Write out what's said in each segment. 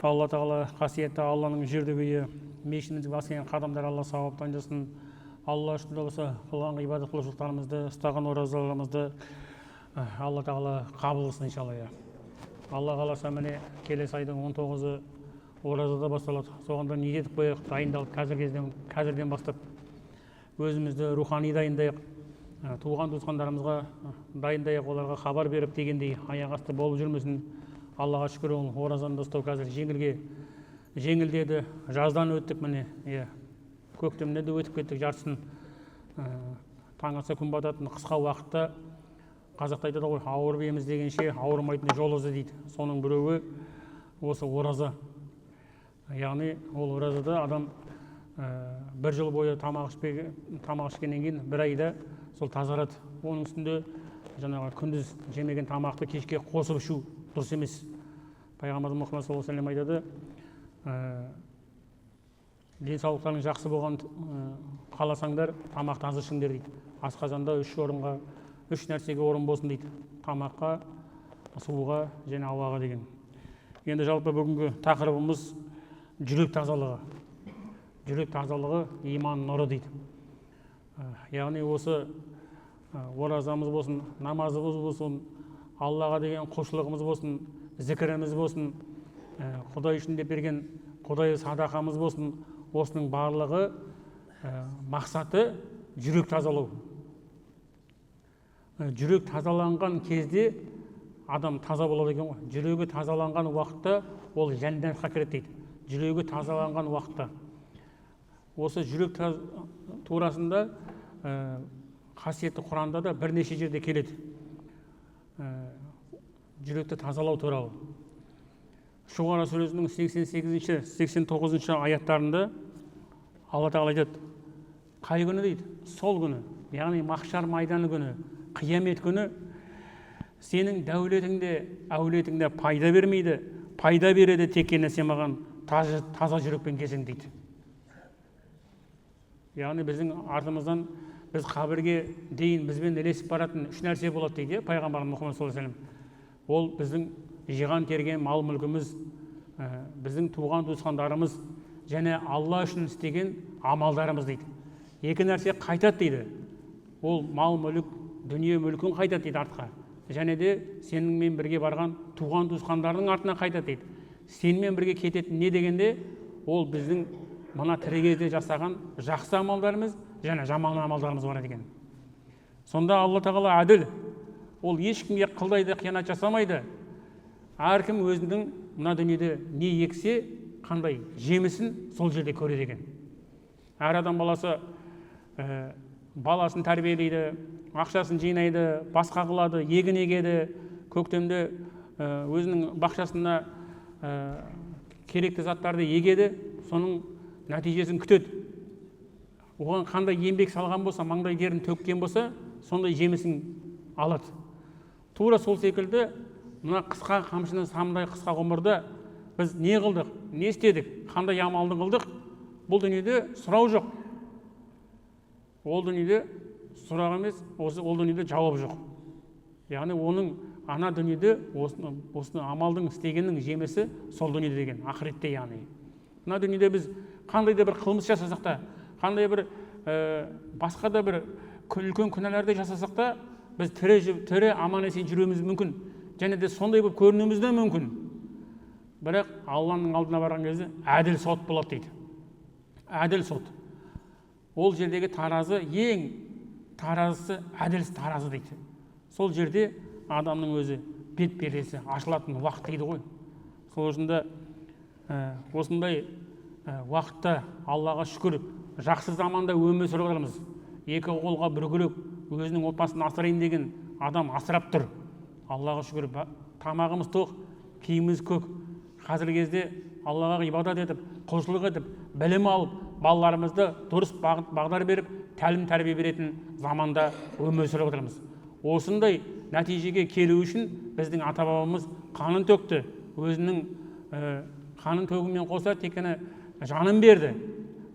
Алла тағала қасиетті Алланың жердегі мешітімізге басқан қадамдар Алла сауаптан жасын. Алла үшін болса қылған ғибадат қылушылықтарымызды, ұстаған оразаларымызды Алла тағала қабыл қылсын иншалла. Алла қаласа міне келесі айдың 19-ы оразада басталады. Соғанда ниет етіп қояйық, дайындалып қазірден бастап өзімізді рухани дайындайық, туған туысқандарымызға дайындайық, оларға хабар беріп дегендей аяқ асты болып жүрмесін. Аллаға шүкір, ол оразаны ұстау қазір жеңілдеді. Жаздан өттік міне, көктемнен де өтіп кеттік жартысын. Таң атса күн бататын қысқа уақытта қазақта айтады ғой, ауырып еміз дегенше ауырмайтын жол ізі дейді. Соның біреуі осы ораза. Яғни ол оразада адам бір жыл бойы тамақ ішкеннен кейін бір айда сол тазарады. Оның үстінде жаңағы күндіз жемеген тамақты кешке қосып ішу дұрыс емес. Пайғамбарымыз Мұхаммед саллаллаху алейхи ва саллям айтады, денсаулықтарың жақсы болған қаласаңдар, тамақты аз ішіңдер дейді. Асқазанда үш нәрсеге орын болсын дейді. Тамаққа, суға және ауаға деген. Енді жалпы бүгінгі тақырыбымыз жүрек тазалығы. Жүрек тазалығы иман нұры дейді. Яғни осы оразамыз болсын, намазымыз болсын, Аллаға деген құлшылығымыз болсын, зікіріміз болсын, Құдай үшін деп берген Құдай садақамыз болсын, осының барлығы мақсаты жүрек тазалау. Жүрек тазаланған кезде адам таза болады екен ғой. Жүрегі тазаланған уақытта ол жәннатқа кіреді дейді. Жүрегі тазаланған уақытта. Осы жүрек турасында қасиетті Құранда да бірнеше жерде келеді. Жүректі тазалау туралы. Шуғара сүресінің 88-89 аяттарында Алла тағала айтады, қай күні дейді? Сол күні, яғни махшар майданы күні, қиямет күні сенің дәулетіңде, әулетіңде пайда бермейді, пайда береді тек қана сен маған таза жүрекпен келсең дейді. Яғни біздің артымыздан біз қабірге дейін бізбен ілесіп баратын үш нәрсе болады дейді, пайғамбарымыз Мұхаммед саллаллаху алейхи ва саллям. Ол біздің жиған терген мал мүлкіміз, біздің туған туысқандарымыз және Алла үшін істеген амалдарымыз дейді. Екі нәрсе қайтады дейді. Ол мал мүлік, дүние мүлкін қайтады дейді артқа. Және де сеніңмен бірге барған туған туысқандардың артына қайтады дейді. Сенмен бірге кететін не дегенде, ол біздің мына тірі кезде жасаған жақсы амалдарымыз және жаман амалдарымыз бар екен. Сонда Алла тағала әділ. Ол ешкімге қылдай да қиянат жасамайды. Әркім өзінің мына дүниеде не ексе, қандай жемісін сол жерде көреді екен. Әр адам баласы баласын тәрбиелейді, ақшасын жинайды, басқа қылады, егін егеді, көктемде өзінің бақшасына керекті заттарды егеді, соның нәтижесін күтеді. Оған қандай еңбек салған болса, маңдай терін төккен болса, сондай жемісін алады. Тура сол секілді мына қысқа қамшының самдай қысқа ғұмырда біз не қылдық, не істедік, қандай амалды қылдық, бұл дүниеде сұрау жоқ. Ол дүниеде сұрақ емес, ол дүниеде жауап жоқ. Яғни оның ана дүниеде осы амалдың істегеннің жемесі сол дүниеде деген, ақыретте яғни. Мына дүниеде біз қандай да бір қылмыс жасасақ та, қандай бір басқа да бір үлкен күнәларды жасасақ та, біз тірі аман есен жүруіміз мүмкін. Және де сондай болып көрінуіміз де мүмкін. Бірақ Алланың алдына барған кезде әділ сот болады дейді. Әділ сот. Ол жердегі таразы ең таразысы әділ таразы дейді. Сол жерде адамның өзі бет пердесі ашылатын уақыт дейді ғой. Сол үшін осындай уақытта Аллаға шүкір жақсы заманда өмір сүріп отырмыз. Екі қолға бір күрек өзінің отбасын асырайын деген адам асырап тұр. Аллаға шүкір, тамағымыз тоқ, киіміміз көк. Қазіргі кезде Аллаға ғибадат етіп, құлшылық етіп, білім алып, балаларымызды дұрыс бағдар беріп, тәлім тәрбие беретін заманда өмір сүріп отырмыз. Осындай нәтижеге келу үшін біздің ата-бабамыз қанын төкті. Өзінің қанын төгумен қоса тек қана жанын берді.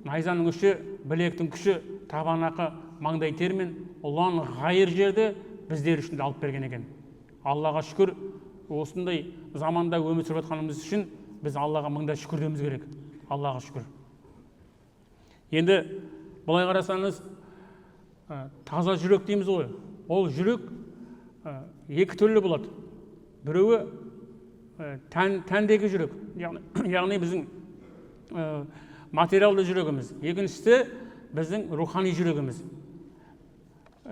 Найзаның ұшы, білектің күші, табанақы, маңдай термен ұлан ғайыр жерді біздер үшін алып берген екен. Аллаға шүкір, осындай заманда өмір сүріп жатқанымыз үшін біз Аллаға мыңда шүкір деуіміз керек. Аллаға шүкір. Енді былай қарасаңыз, таза жүрек дейміз ғой. Ол жүрек екі түрлі болады. Біреуі тәндегі жүрек, яғни біздің материалды жүрегіміз. Екіншісі біздің рухани жүрегіміз.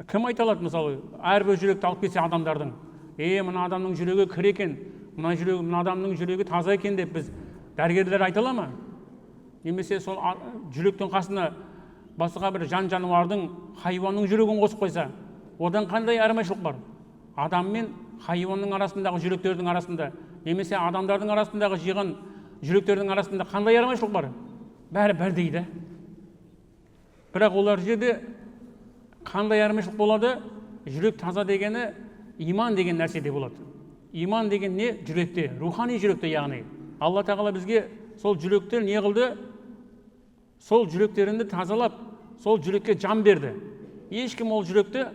Кім айта алады, мысалы, әрбір жүректі алып кетсе адамдардың, мына адамның жүрегі кір екен, мына адамның жүрегі таза екен деп біз дәрігерлер айта ала ма? Немесе сол жүректің қасына басқа бір жан-жануардың, хайуанның жүрегін қосып қойса, одан қандай айырмашылық бар? Адам мен хайуанның арасындағы жүректердің арасында, немесе адамдардың арасындағы жиған жүректердің арасында қандай айырмашылық бар? Бәрі бірдей де. Бірақ олар жерде қандай айырмашылық болады? Жүрек таза дегені иман деген нәрседе болады. Иман деген не? Жүректе, рухани жүректе, яғни Алла тағала бізге сол жүректер не қылды? Сол жүректерінді тазалап, сол жүрекке жан берді. Ешкім ол жүректі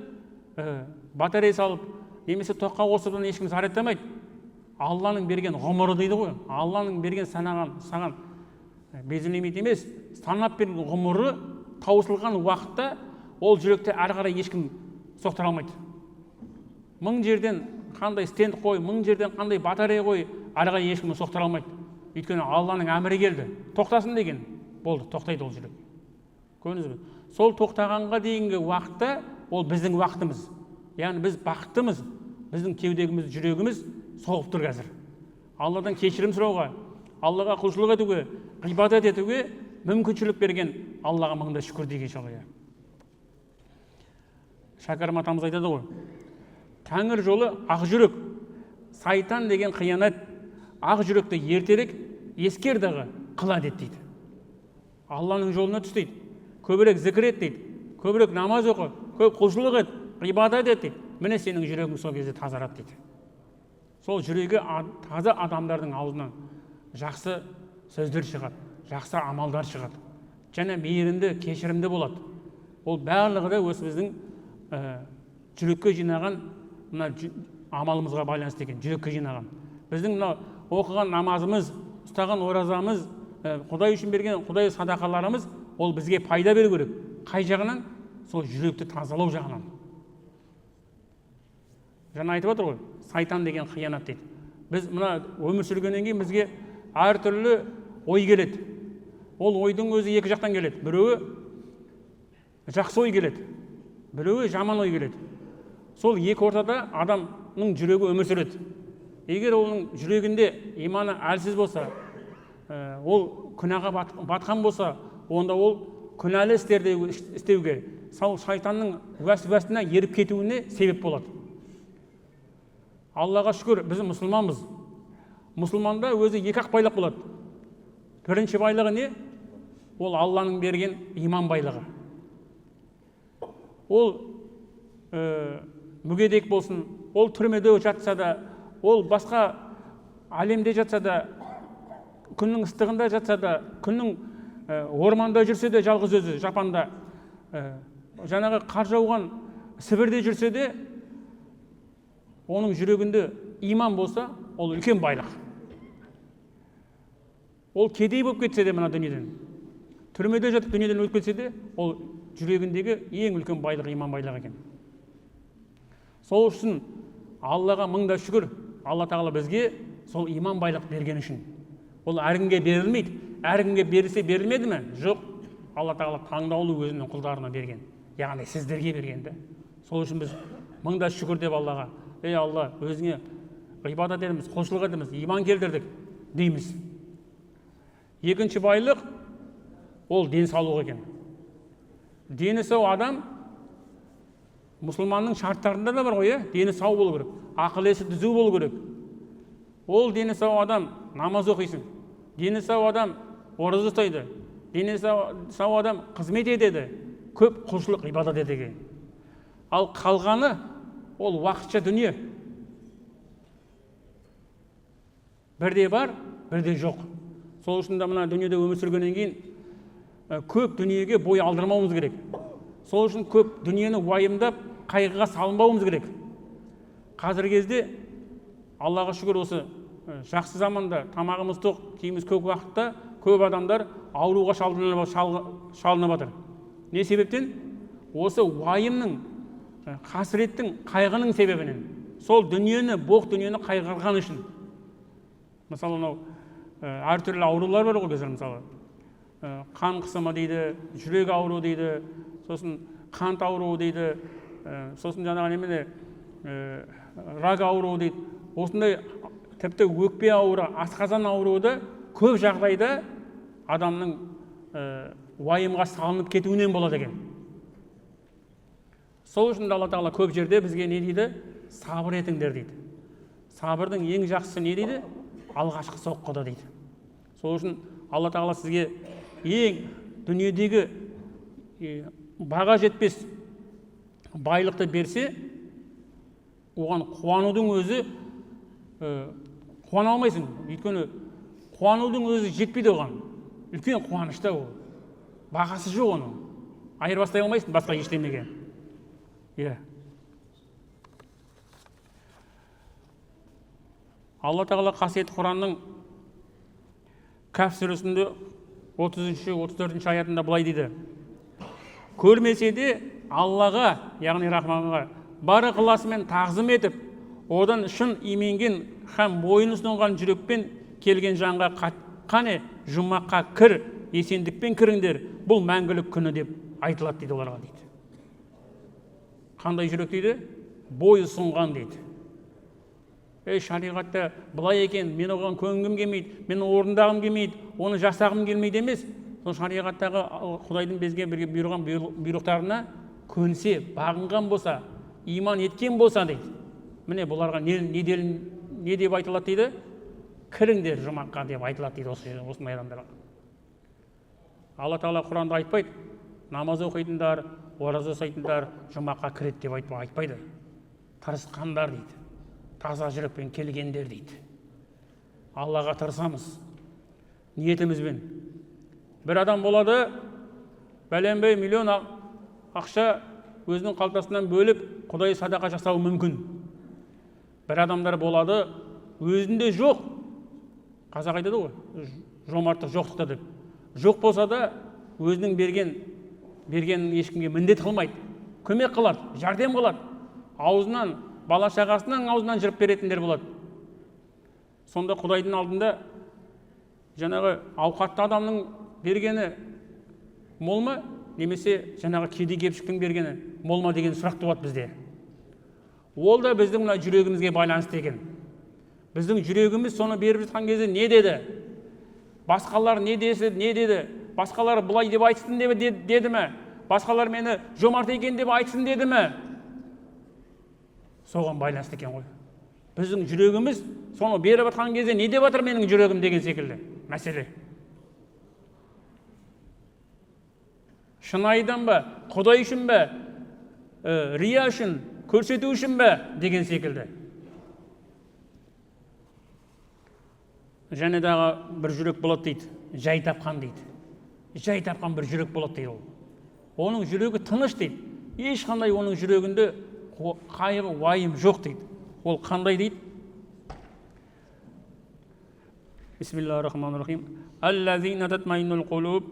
батарея салып, немесе тоққа қосудан ешкім зарядтамайды. Алланың берген ғұмыры дейді ғой. Алланың берген саған безілемейді емес, санап берген ғұмыры таусылған уақытта ол жүректе әрі қарай ешкім соқтыра алмайды. Мың жерден қандай стенд қой, мың жерден қандай батарея қой, әрі қарай ешкім соқтыра алмайды. Өйткені Алланың әмірі келді. Тоқтасын деген. Болды, тоқтайды ол жүрек. Көрдіңіз бе? Сол тоқтағанға дейінгі уақытта ол біздің уақытымыз. Яғни біз бақыттымыз. Біздің кеудеміз, жүрегіміз соғып тұр қазір. Алладан кешірім сұрауға, Аллаға құлшылық етуге, ғибадат етуге мүмкіншілік берген Аллаға мыңда шүкір деген шалая. Шәкәрім атамыз айтады ғой, Тәңір жолы ақ жүрек, сайтан деген қиянат, ақ жүректі ертерек ескердағы қыла дет дейді. Алланың жолына түс дейді, көбірек зікір ет дейді, көбірек намаз оқы, көп құлшылық ет, ғибадат ет дейді. Міне сенің жүрегің сол кезде тазарады дейді. Сол жүрегі таза адамдардың аузынан жақсы сөздер шығады, жақсы амалдар шығады. Және мейірімді, кешірімді болады. Ол барлығы да осы біздің жүрекке жинаған амалымызға байланысты екен, жүрекке жинаған. Біздің оқыған намазымыз, ұстаған оразамыз, Құдай үшін берген Құдай садақаларымыз, ол бізге пайда беру керек. Қай жағынан? Сол жүректі тазалау жағынан. Жаңа айтып отыр ғой, сайтан деген қиянат дейді. Біз мына өмір сүргеннен кейін бізге әртүрлі ой келеді. Ол ойдың өзі екі жақтан келеді. Біреуі жақсы ой келеді, біреуі жаман ой келеді. Сол екі ортада адамның жүрегі өмір сүреді. Егер оның жүрегінде иманы әлсіз болса, ол күнәға батқан болса, онда ол күнәлі істерді істеуге, сол шайтанның уәсуасына еріп кетуіне себеп болады. Аллаға шүкір, біз мұсылманбыз. Мұсылманда өзі екі-ақ байлық болады. Бірінші байлығы не? Ол Алланың берген иман байлығы. Ол мүгедек болсын, ол түрмеде жатса да, ол басқа әлемде жатса да, күннің ыстығында жатса да, күннің орманда жүрсе де, жалғыз өзі Жапанда, жаңағы қар жауған Сібірде жүрсе де, оның жүрегінде иман болса, ол үлкен байлық. Ол кедей болып кетсе де мына дүниеден, түрмеде жатып дүниеден өтіп кетсе де, ол жүрегіндегі ең үлкен байлық иман байлығы екен. Сол үшін Аллаға мыңда шүкір, Алла тағала бізге сол иман байлық берген үшін. Ол әркімге берілмейді. Әркімге берілсе берілмеді ме? Жоқ. Алла тағала таңдаулы өзінің құлдарына берген. Яғни сіздерге бергенді. Сол үшін біз мыңда шүкір деп Аллаға, ей Алла, өзіңе ғибадат етеміз, құлшылық етеміз, иман келтірдік дейміз. Екінші байлық ол денсаулық екен. Дені сау адам мұсылманның шарттарында да бар ғой, дені сау болу керек, ақыл есі түзу болу керек. Ол дені сау адам намаз оқисын, дені сау адам ораза ұстайды, дені сау адам қызмет етеді, көп құлшылық ғибадат етеді. Ал қалғаны ол уақытша дүние. Бірде бар, бірде жоқ. Сол үшін де мына дүниеде өмір сүргеннен кейін көп дүниеге бой алдырмауымыз керек. Сол үшін көп дүниені уайымдап, қайғыға салынбауымыз керек. Қазіргі кезде Аллаға шүкір осы жақсы заманда тамағымыз тоқ, киіміміз көк уақытта көп адамдар ауруға шалынып жатыр. Не себептен? Осы уайымның, қасіреттің, қайғының себебінен. Сол дүниені, боқ дүниені қайғырған үшін. Мысалы, әртүрлі аурулар бар ғой қазір, мысалы. Қан қысымы дейді, жүрек ауруы дейді, сосын қант ауруы дейді, сосын жаңағы немене рак ауруы дейді. Осындай тіпті өкпе ауруы, асқазан ауруы да көп жағдайда адамның уайымға салынып кетуінен болады екен. Сол үшін Алла Тағала көп жерде бізге не дейді? Сабыр етіңдер дейді. Сабырдың ең жақсысы не дейді? Алғашқы соққыда дейді. Сол үшін Алла Тағала сізге ең дүниедегі баға жетпес байлықты берсе, оған қуанудың өзі қуана алмайсың. Өйткені қуанудың өзі жетпейді оған. Үлкен қуанышта ол. Бағасы жоқ оның. Айырбастай алмайсың басқа ештемеге. Алла Тағала қасиетті Құранның Каф сүресінде 33-34 аятында былай дейді: көрмесе де Аллаға, яғни Рахманға бар ықыласымен тағзым етіп, одан шын именген һәм бойын ұсынған жүрекпен келген жанға қане жұмаққа кір, есендікпен кіріңдер, бұл мәңгілік күні деп айтылады дейді оларға дейді. Қандай жүрек дейді? Бой ұсынған дейді. Шариғатта былай екен, мен оған көнгім келмейді, мен орындағым келмейді, оны жасағым келмейді емес. Сол шариғаттағы Құдайдың бізге бұйырған бұйрықтарына көнсе, бағынған болса, иман еткен болса дейді. Міне бұларға не деп айтылады дейді? Кіріңдер жұмаққа деп айтылады дейді осындай адамдарға. Алла Тағала Құранда айтпайды, намаз оқитындар, ораза ұстайтындар жұмаққа кіреді деп айтпайды. Тырысқандар дейді. Таза жүрекпен келгендер дейді. Аллаға тырысамыз ниетімізбен. Бір адам болады, бәленбай миллион ақша өзінің қалтасынан бөліп, Құдай садақа жасауы мүмкін. Бір адамдар болады, өзінде жоқ. Қазақ айтады ғой, жомарттық жоқтықта деп. Жоқ болса да өзінің бергенін ешкімге міндет қылмайды. Көмек қылады, жәрдем қылады. Аузынан, бала шағасының аузынан жырып беретіндер болады. Сонда Құдайдың алдында жаңағы ауқатты адамның бергені мол ма, немесе жаңағы кедей-кепшіктің бергені мол ма деген сұрақ туады бізде. Ол да біздің мына жүрегімізге байланысты екен. Біздің жүрегіміз соны беріп жатқан кезде не деді? Басқалар не деді? Басқалар бұлай деп айтсын деді ме? Басқалар мені жомарт екен деп айтсын деді ме? Соған байланысты екен ғой. Біздің жүрегіміз соны беріп жатқан кезде не деп жатыр менің жүрегім деген секілді мәселе. Шынайдан ба, Құдай үшін бе, рия үшін, көрсету үшін бе деген секілді. Және дағы бір жүрек болады дейді, жай тапқан дейді. Жай тапқан бір жүрек болады дейді ол. Оның жүрегі тыныш дейді. Ешқандай оның жүрегінде қайғы, уайым жоқ дейді. Ол қандай дейді? Бисмиллахир-рахманир-рахим. Аллазина татмаиннул қулуб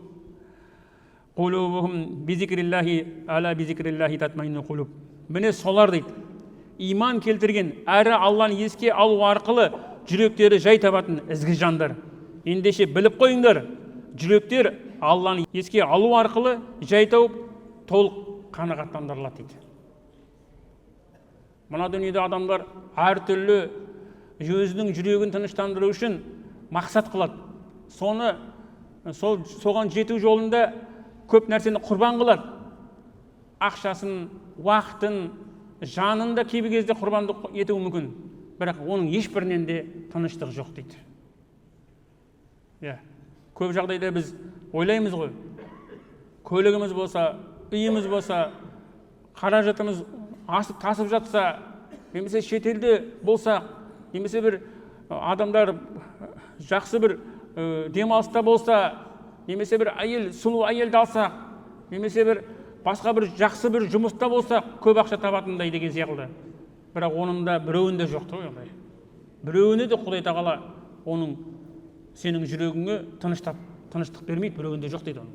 қулубухум бизикриллахи ала бизикриллахи татмаиннул қулуб. Міне солар дейді. Иман келтірген, әрі Алланы еске алу арқылы жүректері жай табатын ізгі жандар. Ендеше біліп қойыңдар, жүректер Алланы еске алу арқылы жай тауып, толық қанағаттандырылады дейді. Мына дүниеде адамдар әртүрлі өзінің жүрегін тыныштандыру үшін мақсат қылады. Соған жету жолында көп нәрсені құрбан қылады. Ақшасын, уақытын, жанын да кейбір кезде құрбандық етуі мүмкін. Бірақ оның ешбірінен де тыныштық жоқ дейді. Көп жағдайда біз ойлаймыз ғой, көлігіміз болса, үйіміз болса, қаражатымыз асып тасып жатса, немесе шетелде болса, немесе бір адамдар жақсы бір демалыста болса, немесе бір сұлу әйелді алсақ, немесе бір басқа бір жақсы бір жұмыста болсақ, көп ақша табатындай деген сияқты. Бірақ оның да біреуінде жоқ той ондай. Біреуіне де Құдай тағала оның сенің жүрегіңе тыныштық бермейді, біреуінде жоқ дейді оның.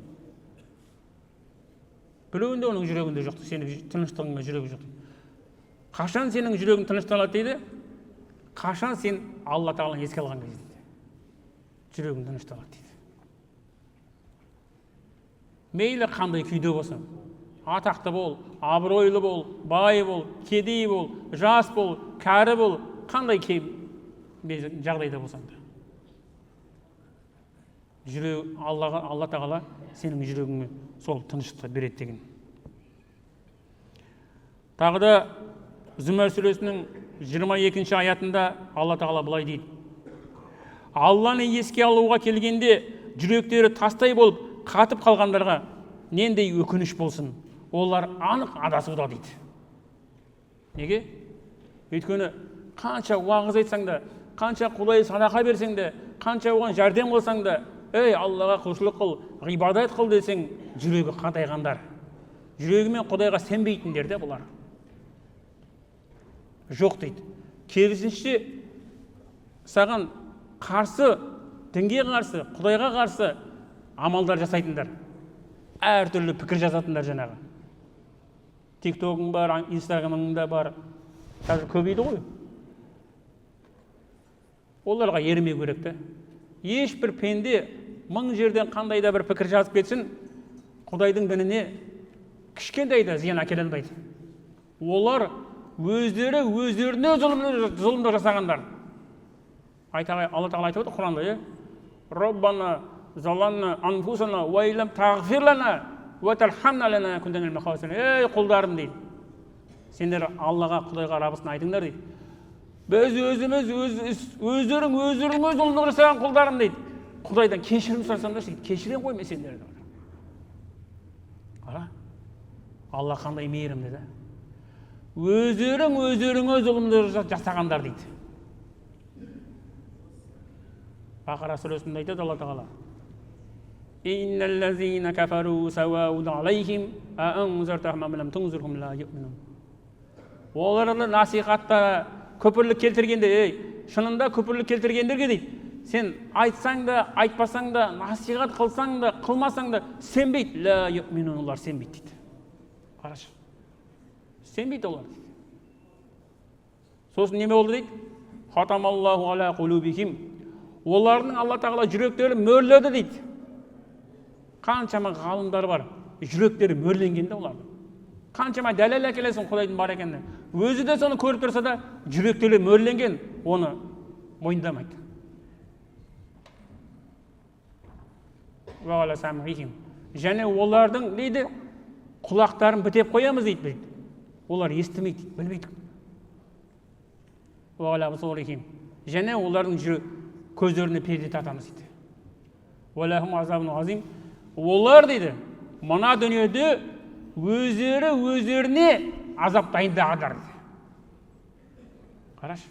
Біреуінде оның жүрегінде жоқ, сенің тыныштығыңа жүрегі жоқ дейді. Қашан сенің жүрегің тынышталады дейді? Қашан сен Алла тағаланы еске алған кезде жүрегің тынышталады дейді. Мейлі қандай күйде болсын, атақты бол, абыройлы бол, бай бол, кедей бол, жас бол, кәрі бол, қандай жағдайда болсаң да. Алла тағала сенің жүрегіңе сол тыныштықты береді деген. Тағы да Зүмәр сүресінің 22-ші аятында Алла тағала былай дейді: Алланы еске алуға келгенде жүректері тастай болып қатып қалғандарға нендей өкініш болсын, олар анық адасуда дейді. Неге? Өйткені қанша уағыз айтсаң да, қанша Құдай садақа берсең де, қанша оған жәрдем қылсаң да, ей Аллаға құлшылық қыл, ғибадат қыл десең, жүрегі қатайғандар, жүрегімен Құдайға сенбейтіндер де бұлар. Жоқ дейді. Керісінше саған қарсы, дінге қарсы, Құдайға қарсы амалдар жасайтындар, әртүрлі пікір жазатындар жаңағы. Тиктогың бар, Инстаграмың да бар, қазір көбейді ғой. Оларға ермеу керек те. Ешбір пенде мың жерден қандай да бір пікір жазып кетсін, Құдайдың дініне кішкентай да зиян әкеле алмайды. Олар өздеріне зұлымдық жасағандар. Алла тағала айтып отыр Құранда: Роббана заланна анфусана ва илам тағфир лана ва тархамна лана кунна минал махасин. Ей құлдарым дейді. Сендер Аллаға, Құдайға рабысын айтыңдар дейді. Біз өздерің зұлымдық жасаған құлдарым дейді. Құдайдан кешірім сұрасаңдар дейді. Кешірем ғой мен сендерді. Алла қандай мейірімді да. Өздеріңе зұлымдық жасағандар дейді. Бақара сүресінде айтады Алла тағала: Инналлазина кафару сауаун алейхим аанзартахум ам лам тунзирхум ла юъминун. Оларды насихатта көпірлік келтіргенде, шынында көпірлік келтіргендерге дейді, сен айтсаң да, айтпасаң да, насихат қылсаң да, қылмасаң да, сенбейді. Ла юъминун, олар сенбейді дейді. Қарашы, сенбейді олар дейді. Сосын неме болды дейді? Хатамаллаху аля қулубихим. Олардың Алла тағала жүректері мөрледі дейді. Қаншама ғалымдар бар, жүректері мөрленгенде олардың. Қаншама дәлел әкелесің Құдайдың бар екеніне. Өзі де соны көріп тұрса да, жүректері мөрленген, оны мойындамайды. Және олардың дейді, құлақтарын бітеп қоямыз дейді. Олар естімейді, білмейді. Және олардың көздеріне перде тартамыз дейді. Олар дейді, мына дүниеде өздеріне азап дайындағандар дейді. Қарашы.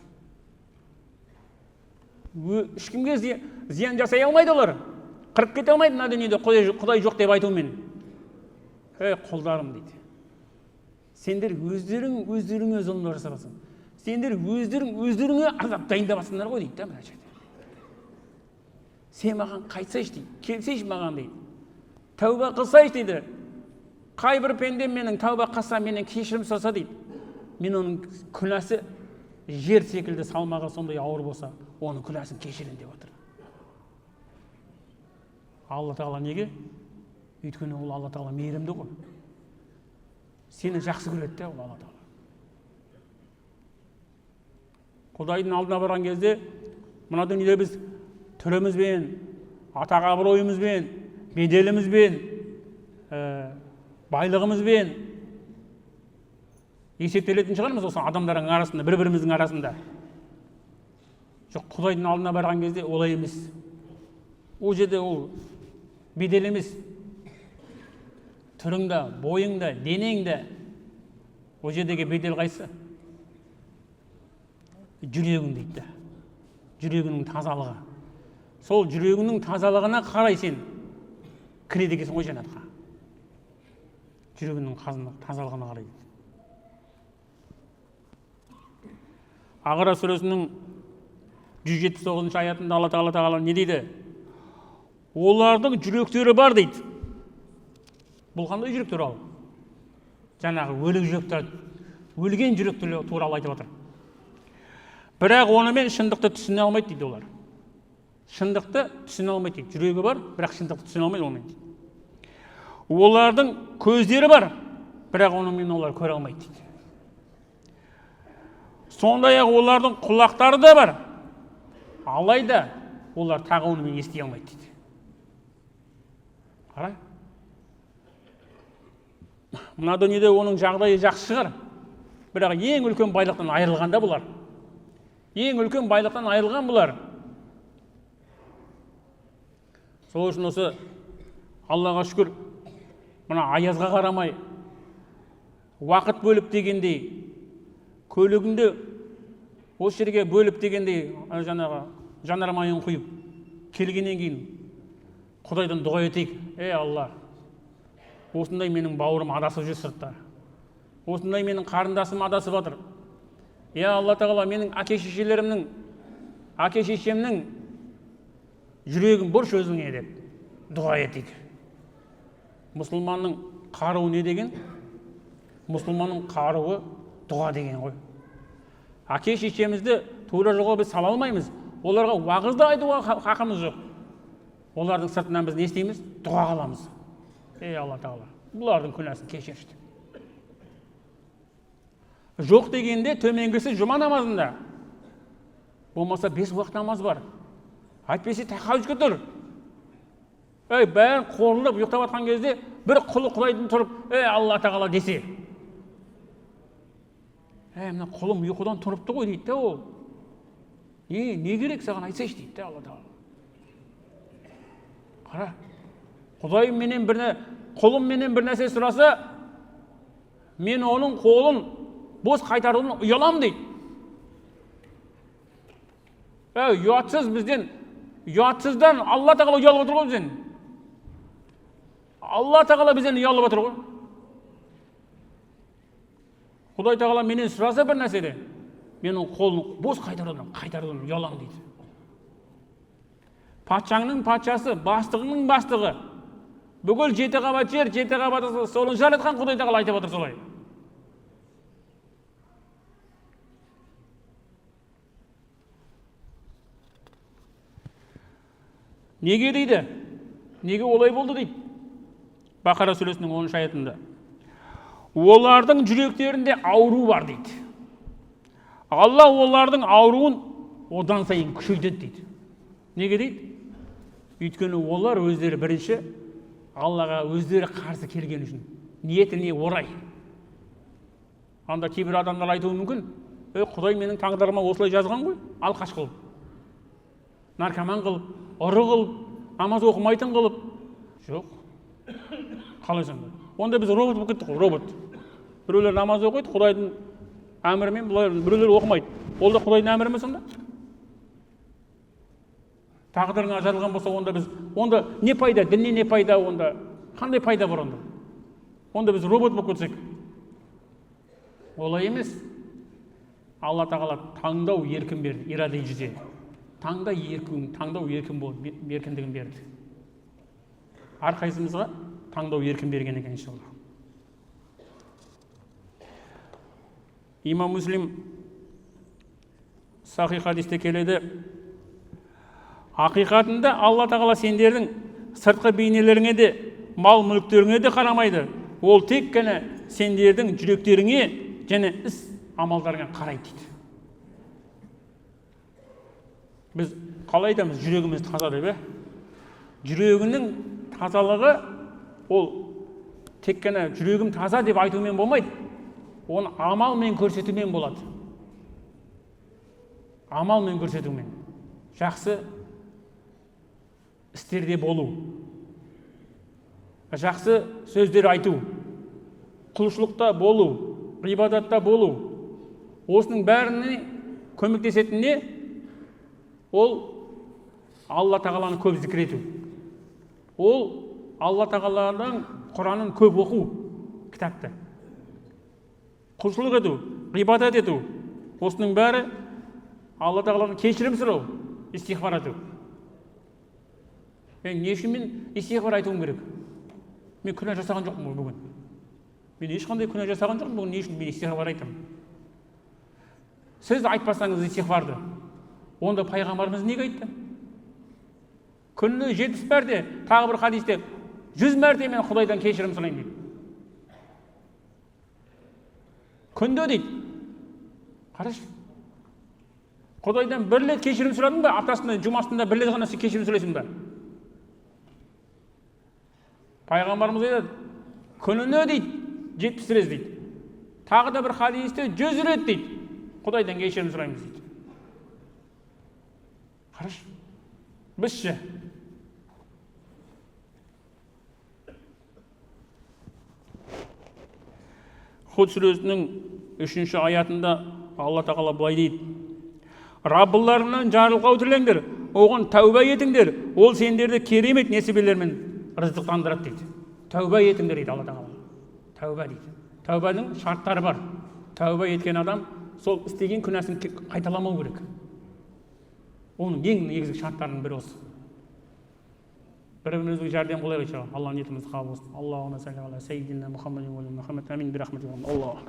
Ешкімге зиян жасай алмайды олар. Қырып кете алмайды мына дүниеде Құдай жоқ деп айтумен. Құлдарым дейді. Сендер өздеріңе зұлымдық жасамасың. Сендер өздеріңе азап дайындамасыңдар ғой дейді. Сен маған қайтсайшы дейді, келсейші маған дейді. Тәуба қылсайшы дейді. Қай бір пенде менің тәуба қылса, менен кешірім сұраса дейді. Мен оның күнәсі жер секілді салмағы сондай ауыр болса, оның күнәсін кешірем деп отыр. Алла тағала неге? Өйткені ол Алла тағала мейірімді ғой. Сені жақсы көреді де ол Алла тағала. Құдайдың алдына барған кезде, мына дүниеде біз түрімізбен, атақ абыройымызбен, беделімізбен, байлығымызбен есептелетін шығармыз осы адамдардың арасында, бір-біріміздің арасында. Жоқ, Құдайдың алдына барған кезде олай емес. Ол жерде ол бедел емес. Түріңді, бойыңды, денеңді. Ол жердегі бедел қайсы? Жүрегің дейді. Жүрегінің тазалығы. Сол жүрегінің тазалығына қарай сен кіреді екенсің ғой жәннатқа. Жүрегінің тазалығына қарай. Ағара сүресінің 179 аятында Алла Тағала не дейді? Олардың жүректері бар дейді. Бұл қандай жүректер ал? Жаңағы өлік жүректер, өлген жүректер туралы айтып отыр. Бірақ онымен шындықты түсіне алмайды дейді олар. Шындықты түсіне алмайды дейді. Жүрегі бар, бірақ шындықты түсіне алмайды онымен дейді. Олардың көздері бар, бірақ онымен олар көре алмайды дейді. Сондай-ақ олардың құлақтары да бар, алайда олар тағы онымен ести алмайды дейді. Қарай. Мына дүниеде оның жағдайы жақсы шығар, бірақ ең үлкен байлықтан айырылғанда бұлар. Ең үлкен байлықтан айырылған бұлар. Сол үшін осы Аллаға шүкір, мына аязға қарамай, уақыт бөліп дегендей, көлігінде осы жерге бөліп дегендей, жаңағы жанармайын құйып, келгеннен кейін Құдайдан дұға етейік. Алла, осындай менің бауырым адасып жүр сыртта. Осындай менің қарындасым адасып жатыр. Алла Тағала, менің әке-шешемнің жүрегін бұрш өзіңе деп дұға етейік. Мұсылманның қаруы не деген? Мұсылманның қаруы дұға деген ғой. Әке-шешемізді тура жолға біз сала алмаймыз. Оларға уағызды айтуға хақымыз жоқ. Олардың сыртынан біз не істейміз? Дұға қыламыз. Алла Тағала, бұлардың күнәсін кешірші. Жоқ дегенде төменгісі жұма намазында. Болмаса 5 уақыт намаз бар. Айтпесе тахаджудқа тұр. Бәрін қорылып ұйықтап жатқан кезде бір құлы Құдайдан тұрып, Алла Тағала десе. Мына құлым ұйқыдан тұрыпты ғой дейді ол. Не керек саған айтсайшы дейді Алла Тағала. Қара, Құдайым менен құлым менен бір нәрсе сұраса, мен оның қолын бос қайтарудан ұялам дейді. Ұятсыздан Алла Тағала ұялып отыр ғой бізден. Алла Тағала бізден ұялып отыр ғой. Құдай Тағала менен сұраса бір нәрседе, менің қолын бос қайтарудан ұялам дейді. Патшаңның патшасы, бастығының бастығы, бүкіл 7 қабат жер, 7 қабат солын жаратқан Құдай Тағала айтып отыр солай. Неге дейді? Неге олай болды дейді? Бақара сүресінің 10 аятында. Олардың жүректерінде ауру бар дейді. Алла олардың ауруын одан сайын күшейтеді дейді. Неге дейді? Өйткені олар өздері бірінші Аллаға өздері қарсы келген үшін, ниетіне орай. Анда кейбір адамдар айтуы мүмкін, Құдай менің тағдырыма осылай жазған ғой, алқаш қылып, наркоман қылып, ұры қылып, намаз оқымайтын қылып. Жоқ. Қалай сонда? Онда біз робот болып кеттік қой, робот. Біреулер намаз оқиды, Құдайдың әмірімен, біреулер оқымайды. Ол да Құдайдың әмірі ме сонда? Тағдырыңа жазылған болса, онда не пайда, діннен не пайда, онда қандай пайда бар онда? Онда біз робот болып кетсек. Олай емес. Алла Тағала таңдау еркін берді, ираде жүзе. Таңдау еркіндігін берді. Әрқайсымызға таңдау еркін берген екен иншалла. Имам Муслим сахих хадисте келеді. Ақиқатында Алла Тағала сендердің сыртқы бейнелеріңе де, мал мүліктеріңе де қарамайды. Ол тек қана сендердің жүректеріңе және іс амалдарыңа қарайды дейді. Біз қалай айтамыз жүрегіміз таза деп? Жүрегінің тазалығы ол тек қана жүрегім таза деп айтумен болмайды. Оны амалмен көрсетумен болады. Амалмен көрсетумен. Жақсы істерде болу, жақсы сөздер айту, құлшылықта болу, ғибадатта болу. Осының бәріне көмектесетін не? Ол Алла Тағаланы көп зікір ету. Ол Алла Тағаланың Құранын көп оқу, кітапты. Құлшылық ету, ғибадат ету. Осының бәрі Алла тағаладан кешірім сұрау, истихфар айту. Не үшін мен истихфар айтуым керек? Мен күнә жасаған жоқпын бүгін. Мен ешқандай күнә жасаған жоқпын бүгін, не үшін мен истихфар айтамын? Сіз айтпасаңыз истихфарды, онда пайғамбарымыз неге айтты? Күніне 70 мәрте, тағы бір хадисте 100 мәрте мен Құдайдан кешірім сұраймын дейді. Күнде дейді. Қараш. Құдайдан бір рет кешірім сұрадың ба? Аптасында, жұмасында бір рет ғана кешірім сұрайсың ба? Пайғамбарымыз айтады, күніне дейді, 70 рет дейді. Тағы да бір хадисте 100 рет дейді. Құдайдан кешірім сұраймыз дейді. Қараш. Бізші. Худ сүресінің 3-ші аятында Алла тағала былай дейді: Раббыларыңнан жарылқау тілеңдер, оған тәуба етіңдер, ол сендерді керемет несібелермен рызықтандырады дейді. Тәуба етіңдер дейді Алла тағала. Тәуба дейді. Тәубаның шарттары бар. Тәуба еткен адам сол істеген күнәсін қайталамау керек. Оның ең негізгі шарттарының бірі осы. Бір-бірімізге жәрдем қылайық иншалла. Алла ниетімізді қабыл болсын. Аллахумма салли ала саййидина Мұхаммадин ва али Мұхаммад. Амин би рахматика. Аллах.